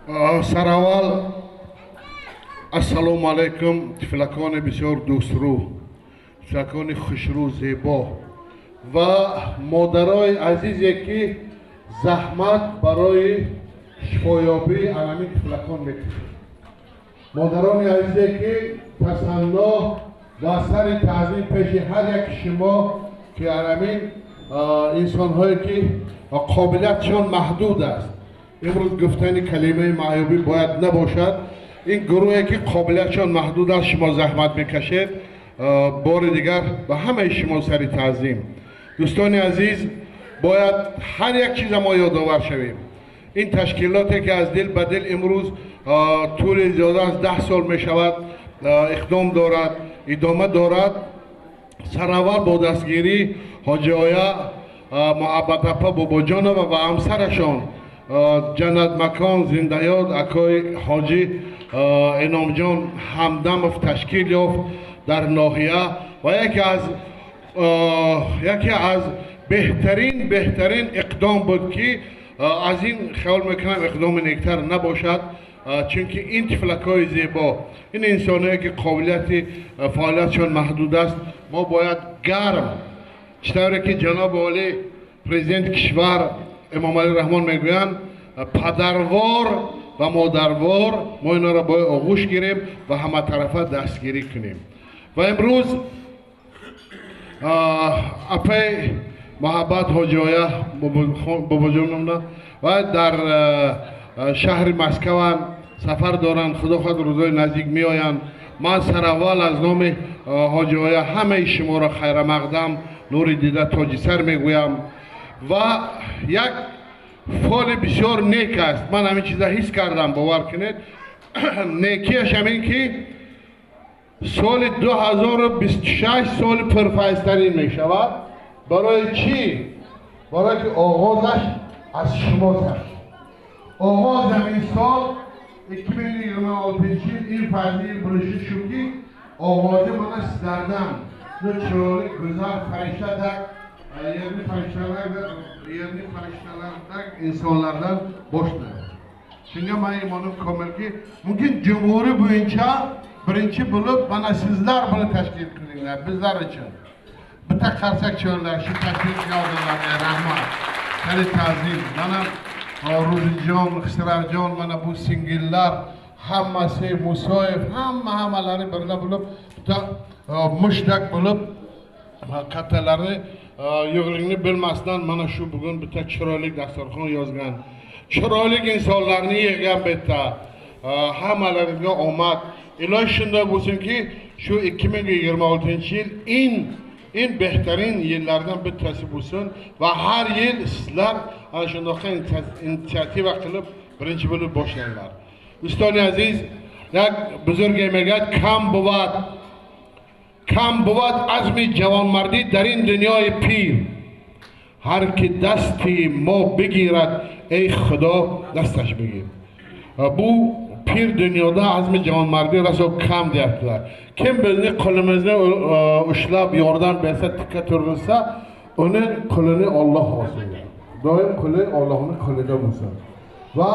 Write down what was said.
سرآول السلام علیکم طفلکان بسیار دوسترو، طفلکان خوشرو زیبا و مادرای عزیزی که زحمت برای شفایابی علمی طفلکان میکشند. مادران عزیزی که تسنا و سر تعظیم پیش هر یک شما که علمی انسان هایی که قابلیتشان محدود است. امروز گفتن کلمه معیوبی باید نباشد. این گروهی که قابلیتشان محدود است شما زحمت میکشید. بار دیگر به همه شما سر تعظیم. دوستان عزیز، باید هر یک چیز ما یادآور شویم. این تشکیلاتی که از دل به دل امروز طول زیاده از 10 سال می شود اقدام دارد، ادامه دارد. سرآول با دستگیری حاجی آیا محبت اپا بابا جان و همسرشان جنت مکان زنده یاد اکای حاجی انام جان همدمов تشکیل یافت در ناحیه و یکی از بهترین اقدام بود که از این خیال میکنم اقدام نیکتر نباشد، چون که این طفلکای زیبا، این انسانایی که قابلیت فعالیتشان محدود است، ما باید گرم چطوری که جناب عالی پرزیدنت کشور امام علی رحمان میگویند پدروار و مادروار ما اینا را باید آغوش گیریم و همه طرفه دستگیری کنیم. و امروز اپی محبت حاجی آیا بابا جانم و در شهر مسکو سفر دارند، خدا خود روزای نزدیک می آیند. من سرآول از نام حاجی آیا همه شما را خیر مقدم نور دیده تاج سر میگویم و یک فال بسیار نیک است. من همین چیزا حس کردم، باور کنید. نیکیش همین که سال 2026 سال پرفیض‌ترین می شود. برای چی؟ برای که آغازش از شما است. آغاز همین سال 2026 این فضیل بلشت شد که آغازه من است دردم نه چرالی گذار فرشته yerli farishtalardan insonlardan boshlanadi. Shunga men imonim komilki, mumkin jumhuriy bo'yicha birinchi bo'lib mana sizlar buni tashkil qilinglar bizlar uchun. Bitta qarsak cho'llar shu tashkil qilganlarga rahmat. Xayr ta'zim. Mana Ro'zijon, Xisravjon, mana bu singillar hammasi Musoyev, hammalari birga bo'lib bitta mushtak bo'lib qatalari yo'qligini bilmasdan mana shu bugun bitta chiroyli dasturxon yozgan, chiroyli insonlarni yig'gan bitta hammalariga omad. Ilohi shunday bo'lsinki shu 2026 yil in behtarin yillardan bittasi bo'lsin va har yil sizlar ana shunday inisiativa qilib birinchi bo'lib boshlanglar. Do'stoni aziz, یک بزرگی میگد کم بود عزم جوانمردی در این دنیای پیر. هر که دستی ما بگیرد ای خدا دستش بگیر. Bu pir dünyada azmi javoonmardi raso kam deyaptilar. Kim bizni qo'limizni ushlab yordam bersa, tikka tursa, uni qo'lini Alloh olsin. Doim qo'li Allohning qo'lida bo'lsin. Va